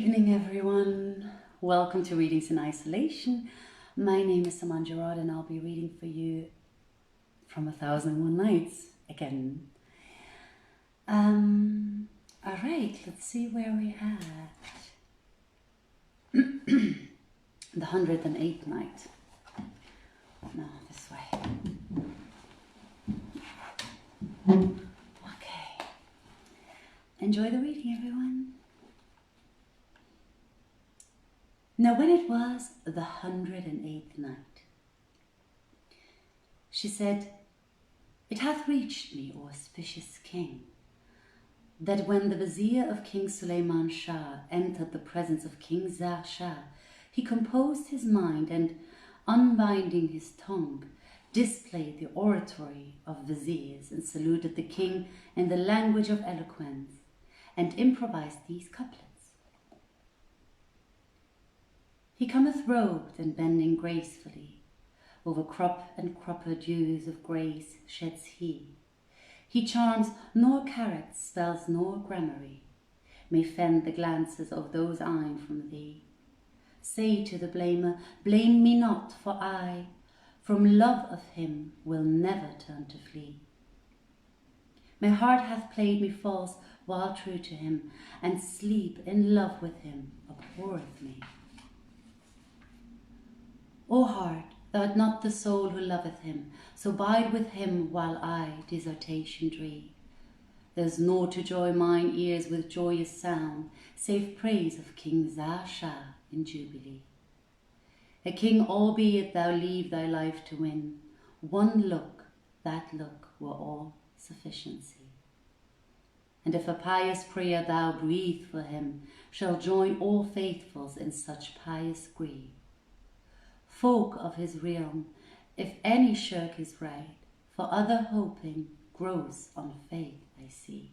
evening, everyone. Welcome to Readings in Isolation. My name is Saman Giraud and I'll be reading for you from 1001 Nights again. All right, let's see where we at. The 108th night. No, this way. Okay. Enjoy the reading, everyone. Now when it was the 108th night, she said, "It hath reached me, O auspicious king, that when the vizier of King Sulayman Shah entered the presence of King Zar Shah, he composed his mind and, unbinding his tongue, displayed the oratory of viziers and saluted the king in the language of eloquence and improvised these couplets. He cometh robed and bending gracefully, over crop and cropper dews of grace sheds he. He charms nor carrots, spells nor gramarye, may fend the glances of those eyeing from thee. Say to the blamer, blame me not, for I, from love of him, will never turn to flee. My heart hath played me false while true to him, and sleep in love with him abhorreth me. O heart, thou art not the soul who loveth him, so bide with him while I dissertation dree. There's naught to joy mine ears with joyous sound, save praise of King Zar Shah in jubilee. A king, albeit thou leave thy life to win, one look, that look were all sufficiency. And if a pious prayer thou breathe for him, shall join all faithfuls in such pious gree. Folk of his realm, if any shirk his right, for other hoping, grows on faith I see."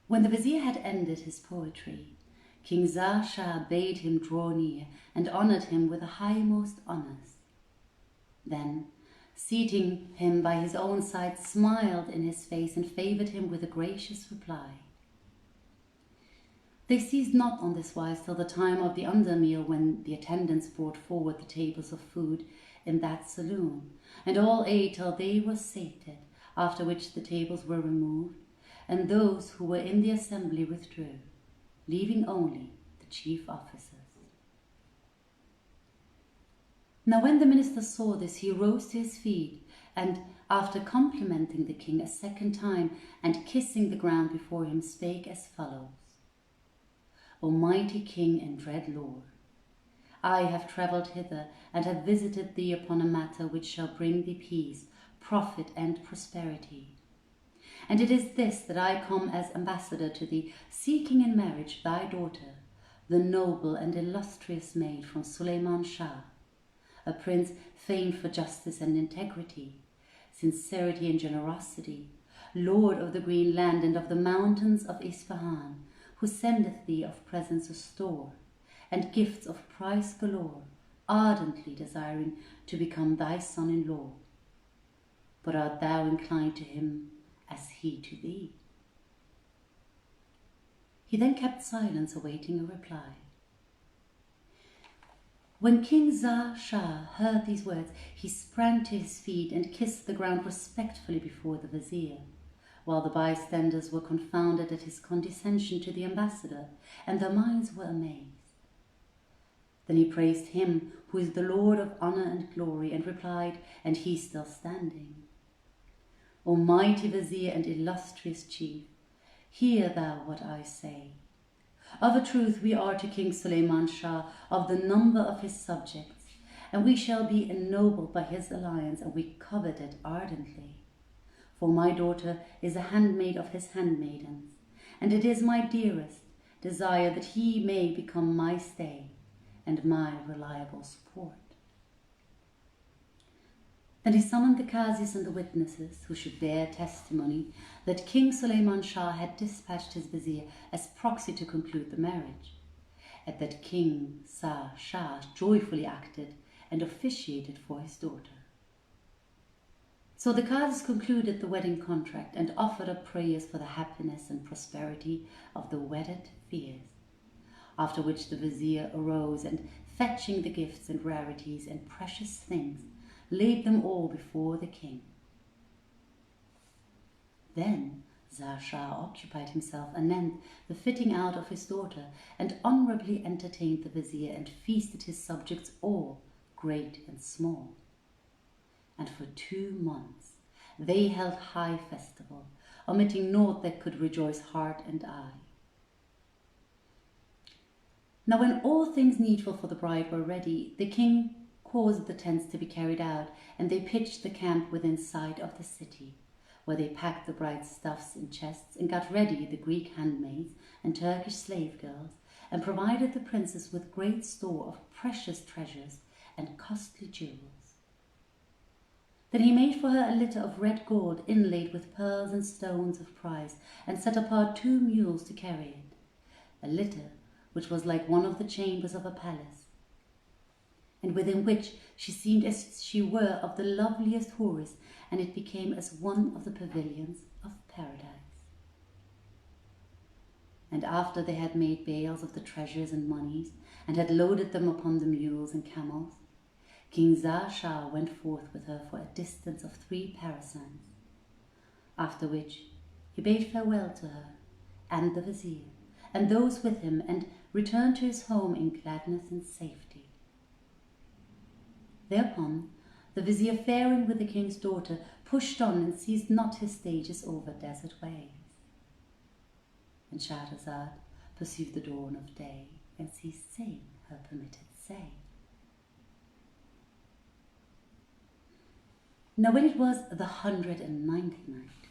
When the vizier had ended his poetry, King Zar Shah bade him draw near and honoured him with the highmost honours. Then, seating him by his own side, smiled in his face and favoured him with a gracious reply. They ceased not on this wise till the time of the undermeal, when the attendants brought forward the tables of food in that saloon, and all ate till they were sated, after which the tables were removed, and those who were in the assembly withdrew, leaving only the chief officers. Now when the minister saw this, he rose to his feet, and after complimenting the king a second time and kissing the ground before him, spake as follows. O mighty King and dread Lord, I have travelled hither and have visited thee upon a matter which shall bring thee peace, profit, and prosperity. And it is this that I come as ambassador to thee, seeking in marriage thy daughter, the noble and illustrious maid from Sulayman Shah, a prince famed for justice and integrity, sincerity and generosity, lord of the green land and of the mountains of Isfahan, who sendeth thee of presents a store, and gifts of price galore, ardently desiring to become thy son-in-law. But art thou inclined to him as he to thee? He then kept silence, awaiting a reply. When King Zar Shah heard these words, he sprang to his feet and kissed the ground respectfully before the vizier, while the bystanders were confounded at his condescension to the ambassador, and their minds were amazed. Then he praised him who is the Lord of honour and glory, and replied, and he still standing, "O mighty vizier and illustrious chief, hear thou what I say. Of a truth we are to King Sulayman Shah of the number of his subjects, and we shall be ennobled by his alliance, and we covet it ardently. For my daughter is a handmaid of his handmaidens, and it is my dearest desire that he may become my stay and my reliable support." Then he summoned the Qazis and the witnesses who should bear testimony that King Sulayman Shah had dispatched his vizier as proxy to conclude the marriage, and that King Zar Shah joyfully acted and officiated for his daughter. So the Qazis concluded the wedding contract and offered up prayers for the happiness and prosperity of the wedded fears. After which the vizier arose and, fetching the gifts and rarities and precious things, laid them all before the king. Then Zar Shah occupied himself anent the fitting out of his daughter, and honourably entertained the vizier and feasted his subjects all, great and small. And for 2 months they held high festival, omitting naught that could rejoice heart and eye. Now when all things needful for the bride were ready, the king caused the tents to be carried out, and they pitched the camp within sight of the city, where they packed the bride's stuffs in chests and got ready the Greek handmaids and Turkish slave girls, and provided the princess with great store of precious treasures and costly jewels. Then he made for her a litter of red gold inlaid with pearls and stones of price, and set apart 2 mules to carry it, a litter which was like one of the chambers of a palace, and within which she seemed as she were of the loveliest houris, and it became as one of the pavilions of paradise. And after they had made bales of the treasures and monies, and had loaded them upon the mules and camels, King Zar Shah went forth with her for a distance of 3 parasangs, after which he bade farewell to her and the vizier, and those with him, and returned to his home in gladness and safety. Thereupon the vizier, faring with the king's daughter, pushed on and ceased not his stages over desert ways. And Shahrazad perceived the dawn of day and ceased saying her permitted say. Now when it was the 109th night,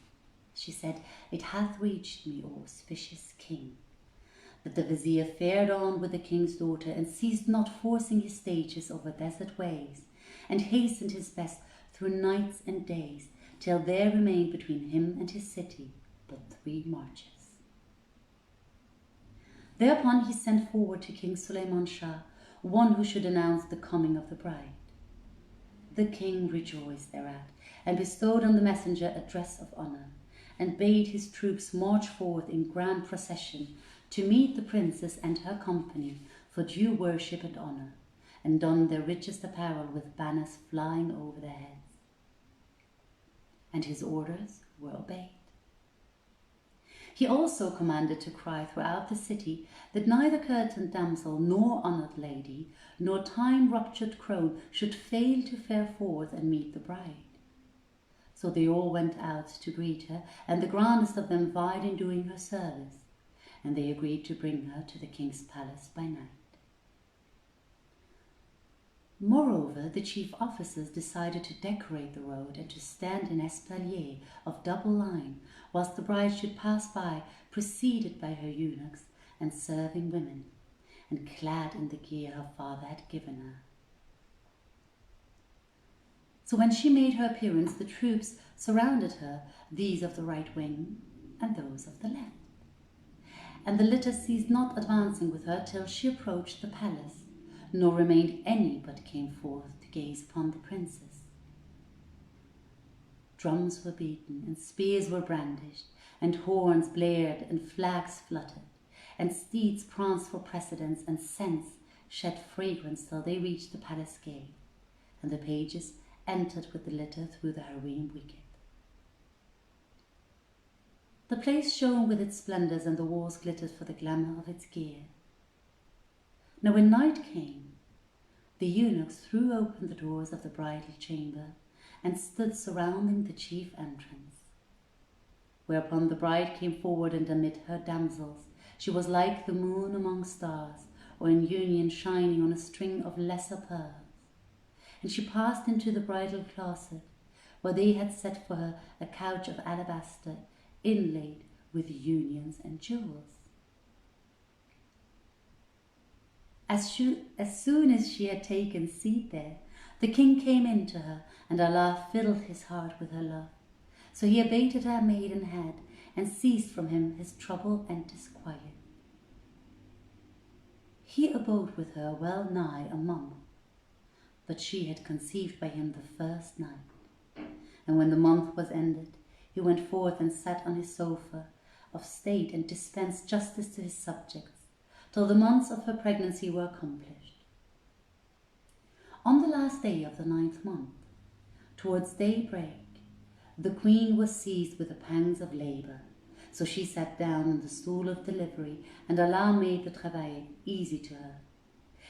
she said, "It hath reached me, O auspicious king, that the vizier fared on with the king's daughter, and ceased not forcing his stages over desert ways, and hastened his best through nights and days, till there remained between him and his city but 3 marches. Thereupon he sent forward to King Sulayman Shah one who should announce the coming of the bride. The king rejoiced thereat, and bestowed on the messenger a dress of honour, and bade his troops march forth in grand procession to meet the princess and her company for due worship and honour, and don their richest apparel with banners flying over their heads. And his orders were obeyed. He also commanded to cry throughout the city that neither curtained damsel nor honoured lady nor time-ruptured crone should fail to fare forth and meet the bride. So they all went out to greet her, and the grandest of them vied in doing her service, and they agreed to bring her to the king's palace by night. Moreover, the chief officers decided to decorate the road and to stand in espalier of double line, whilst the bride should pass by, preceded by her eunuchs and serving women, and clad in the gear her father had given her. So when she made her appearance, the troops surrounded her, these of the right wing and those of the left. And the litter ceased not advancing with her till she approached the palace, nor remained any but came forth to gaze upon the princess. Drums were beaten, and spears were brandished, and horns blared, and flags fluttered, and steeds pranced for precedence, and scents shed fragrance till they reached the palace gate, and the pages entered with the litter through the harem wicket. The place shone with its splendours, and the walls glittered for the glamour of its gear. Now when night came, the eunuchs threw open the doors of the bridal chamber, and stood surrounding the chief entrance. Whereupon the bride came forward, and amid her damsels she was like the moon among stars, or in union shining on a string of lesser pearls. And she passed into the bridal closet, where they had set for her a couch of alabaster inlaid with unions and jewels. As soon as she had taken seat there, the king came in to her, and Allah filled his heart with her love. So he abated her maidenhead, and ceased from him his trouble and disquiet. He abode with her well nigh a month, but she had conceived by him the first night. And when the month was ended, he went forth and sat on his sofa of state, and dispensed justice to his subjects, till the months of her pregnancy were accomplished. On the last day of the 9th month, towards daybreak, the queen was seized with the pangs of labour, so she sat down on the stool of delivery, and Allah made the travail easy to her.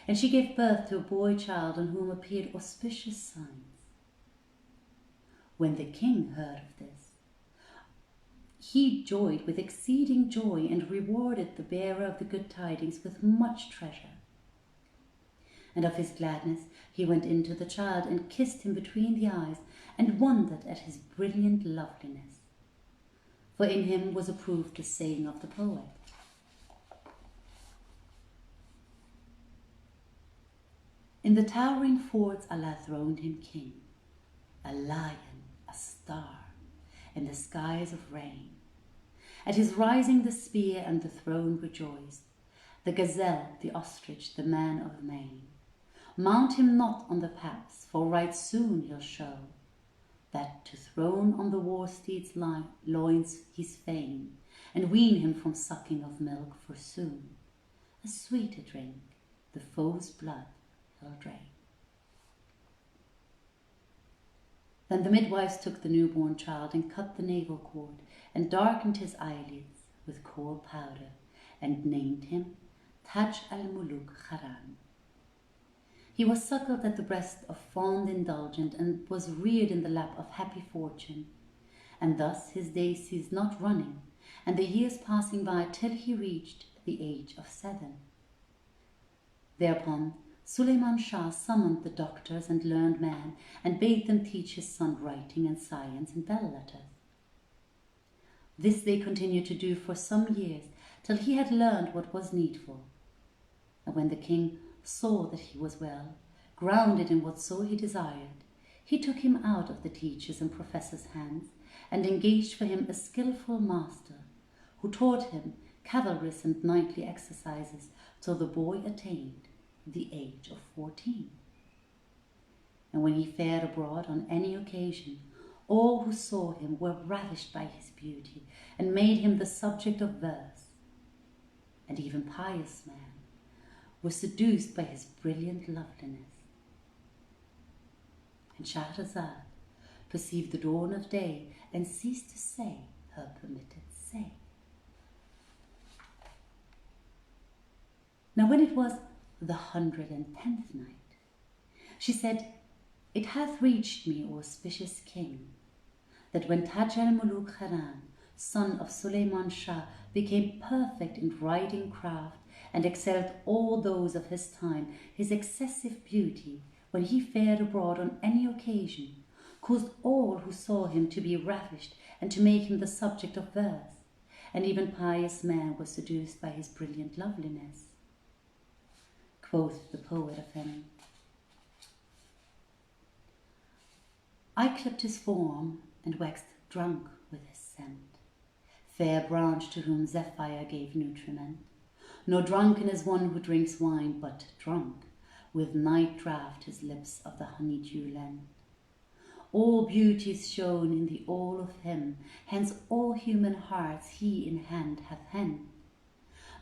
And she gave birth to a boy child on whom appeared auspicious signs. When the king heard of this, he joyed with exceeding joy and rewarded the bearer of the good tidings with much treasure. And of his gladness he went in to the child and kissed him between the eyes and wondered at his brilliant loveliness. For in him was approved the saying of the poet, "In the towering forts Allah throned him king, a lion, a star, in the skies of rain. At his rising the spear and the throne rejoiced, the gazelle, the ostrich, the man of Maine. Mount him not on the paps, for right soon he'll show that to throne on the war steed's loins he's fain, and wean him from sucking of milk, for soon a sweeter drink the foe's blood he'll drain." Then the midwives took the newborn child and cut the navel cord and darkened his eyelids with kohl powder and named him Taj al-Muluk Haran. He was suckled at the breast of fond indulgent and was reared in the lap of happy fortune. And thus his days ceased not running, and the years passing by till he reached the age of 7. Thereupon Suleiman Shah summoned the doctors and learned men and bade them teach his son writing and science and bell letters. This they continued to do for some years till he had learned what was needful. And when the king saw that he was well, grounded in whatso he desired, he took him out of the teachers' and professors' hands and engaged for him a skilful master, who taught him cavalrous and knightly exercises till the boy attained the age of 14. And when he fared abroad on any occasion, all who saw him were ravished by his beauty and made him the subject of verse. And even pious men were seduced by his brilliant loveliness. And Shahrazad perceived the dawn of day and ceased to say her permitted say. Now when it was the 110th night, she said, "It hath reached me, O auspicious king, that when Taj al-Muluk Haran, son of Suleiman Shah, became perfect in riding craft and excelled all those of his time, his excessive beauty, when he fared abroad on any occasion, caused all who saw him to be ravished and to make him the subject of verse, and even pious men were seduced by his brilliant loveliness." Quoth the poet of him, "I clipped his form and waxed drunk with his scent, fair branch to whom Zephyr gave nutriment. Nor drunken is one who drinks wine, but drunk with night draught his lips of the honeydew lent. All beauties shone in the all of him, hence all human hearts he in hand hath hent.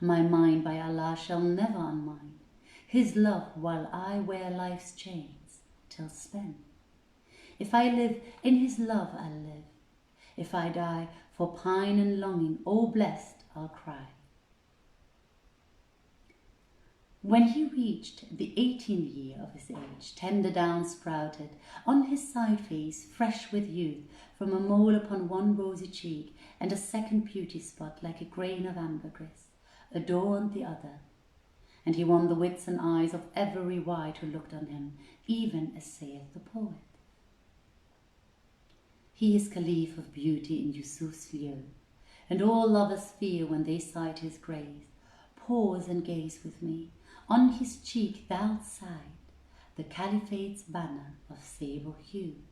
My mind by Allah shall never unmind his love while I wear life's chains till spent. If I live, in his love I'll live. If I die, for pine and longing, oh blessed, I'll cry." When he reached the 18th year of his age, tender down sprouted on his side face, fresh with youth, from a mole upon one rosy cheek, and a second beauty spot like a grain of ambergris adorned the other. And he won the wits and eyes of every wight who looked on him, even as saith the poet, "He is Caliph of beauty in Yusuf's lieu, and all lovers fear when they sight his grace. Pause and gaze with me, on his cheek thou'lt sight the Caliphate's banner of sable hue."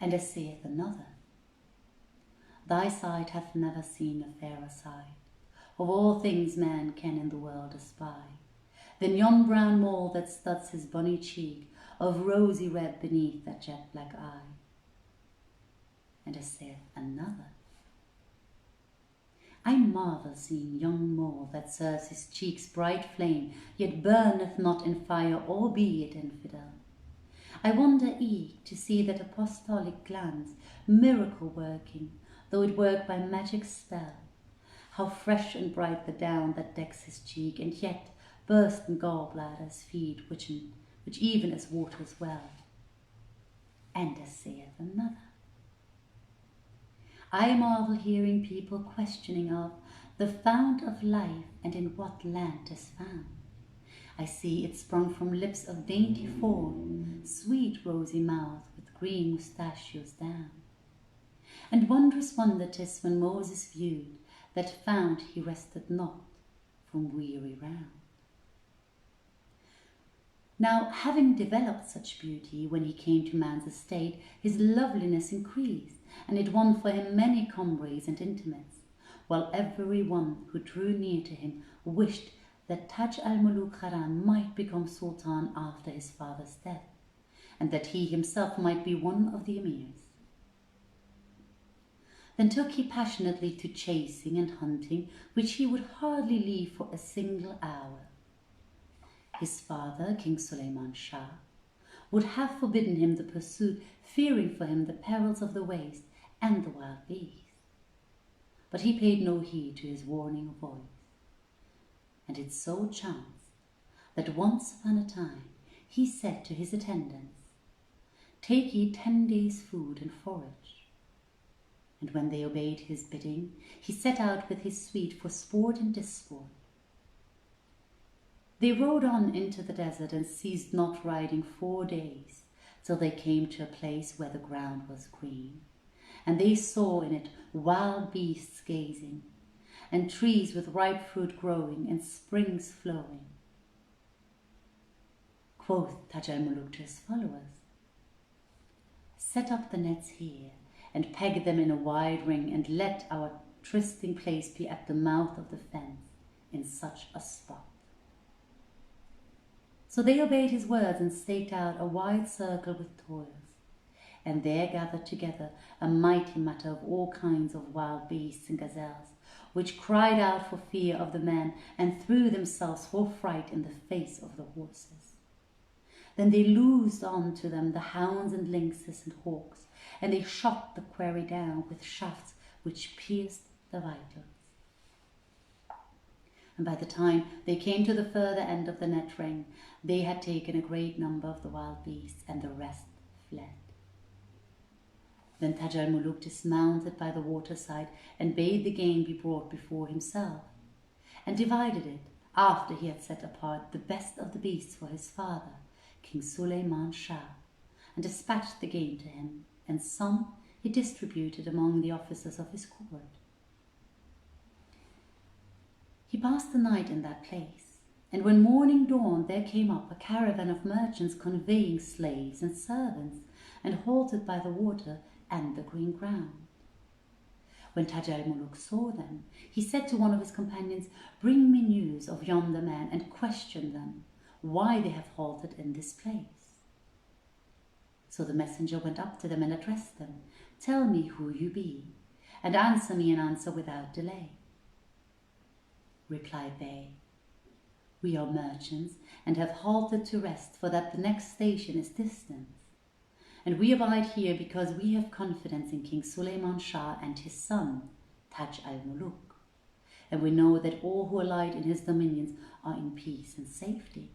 And as saith another, "Thy sight hath never seen a fairer sight of all things man can in the world espy, than yon brown mole that studs his bonny cheek of rosy red beneath that jet black eye." And as saith another, I marvel seeing young mole that serves his cheeks' bright flame, yet burneth not in fire, albeit infidel. I wonder eke to see that apostolic glance, miracle working, though it work by magic spell. How fresh and bright the down that decks his cheek, and yet bursten gallbladders feed, which even as waters well. And as saith another, I marvel hearing people questioning of the fount of life, and in what land 'tis found. I see it sprung from lips of dainty form, sweet rosy mouth with green mustachios down. And wondrous wonder 'tis when Moses viewed that fount he rested not from weary round. Now, having developed such beauty, when he came to man's estate, his loveliness increased, and it won for him many comrades and intimates, while every one who drew near to him wished that Taj al-Muluk Haran might become sultan after his father's death, and that he himself might be one of the emirs. Then took he passionately to chasing and hunting, which he would hardly leave for a single hour. His father, King Sulayman Shah, would have forbidden him the pursuit, fearing for him the perils of the waste and the wild beasts. But he paid no heed to his warning voice. And it so chanced that once upon a time he said to his attendants, "Take ye 10 days' food and forage." And when they obeyed his bidding, he set out with his suite for sport and disport. They rode on into the desert and ceased not riding 4 days, till they came to a place where the ground was green, and they saw in it wild beasts gazing, and trees with ripe fruit growing, and springs flowing. Quoth Taj al-Muluk to his followers, "Set up the nets here, and peg them in a wide ring, and let our trysting place be at the mouth of the fence, in such a spot." So they obeyed his words and staked out a wide circle with toils, and there gathered together a mighty matter of all kinds of wild beasts and gazelles, which cried out for fear of the men, and threw themselves for fright in the face of the horses. Then they loosed on to them the hounds and lynxes and hawks, and they shot the quarry down with shafts which pierced the vitals. And by the time they came to the further end of the net ring, they had taken a great number of the wild beasts, and the rest fled. Then Taj al-Muluk dismounted by the waterside, and bade the game be brought before himself, and divided it, after he had set apart the best of the beasts for his father, King Sulayman Shah, and dispatched the game to him, and some he distributed among the officers of his court. He passed the night in that place, and when morning dawned, there came up a caravan of merchants conveying slaves and servants, and halted by the water and the green ground. When Taj al-Muluk saw them, he said to one of his companions, "Bring me news of yonder men, and question them why they have halted in this place." So the messenger went up to them and addressed them, "Tell me who you be, and answer me an answer without delay." Replied they, "We are merchants, and have halted to rest, for that the next station is distant. And we abide here because we have confidence in King Sulayman Shah and his son, Taj al-Muluk, and we know that all who alight in his dominions are in peace and safety.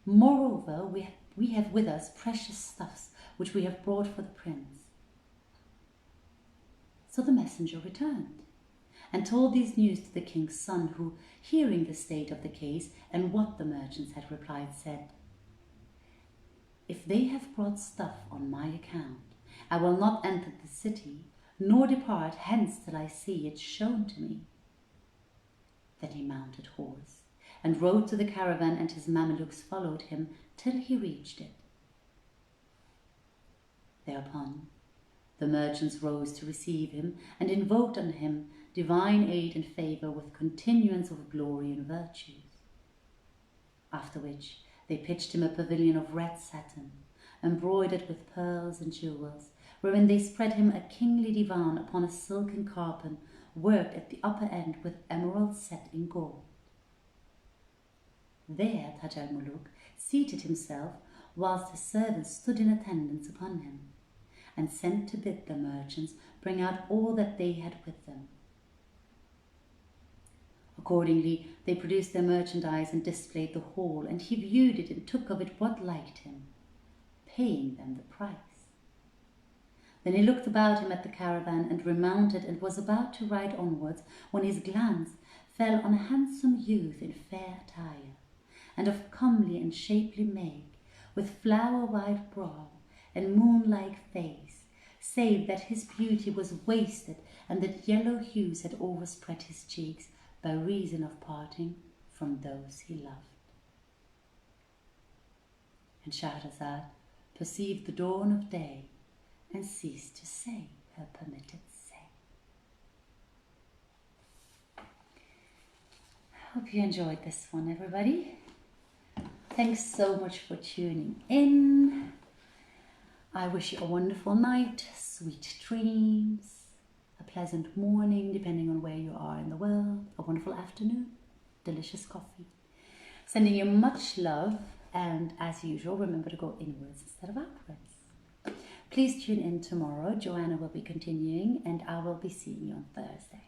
Moreover, we have with us precious stuffs which we have brought for the prince." So the messenger returned, and told these news to the king's son, who, hearing the state of the case and what the merchants had replied, said, "If they have brought stuff on my account, I will not enter the city, nor depart hence till I see it shown to me." Then he mounted horse, and rode to the caravan, and his Mamelukes followed him till he reached it. Thereupon the merchants rose to receive him, and invoked on him divine aid and favour with continuance of glory and virtues. After which they pitched him a pavilion of red satin, embroidered with pearls and jewels, wherein they spread him a kingly divan upon a silken carpet, worked at the upper end with emeralds set in gold. There Taj al-Muluk seated himself whilst his servants stood in attendance upon him, and sent to bid the merchants bring out all that they had with them. Accordingly, they produced their merchandise and displayed the hall, and he viewed it and took of it what liked him, paying them the price. Then he looked about him at the caravan and remounted and was about to ride onwards when his glance fell on a handsome youth in fair attire, and of comely and shapely make, with flower-white brow and moon-like face, save that his beauty was wasted and that yellow hues had overspread his cheeks by reason of parting from those he loved. And Shahrazad perceived the dawn of day and ceased to say her permitted say. Hope you enjoyed this one, everybody. Thanks so much for tuning in. I wish you a wonderful night, sweet dreams, a pleasant morning, depending on where you are in the world, a wonderful afternoon, delicious coffee. Sending you much love, and as usual, remember to go inwards instead of outwards. Please tune in tomorrow. Joanna will be continuing, and I will be seeing you on Thursday.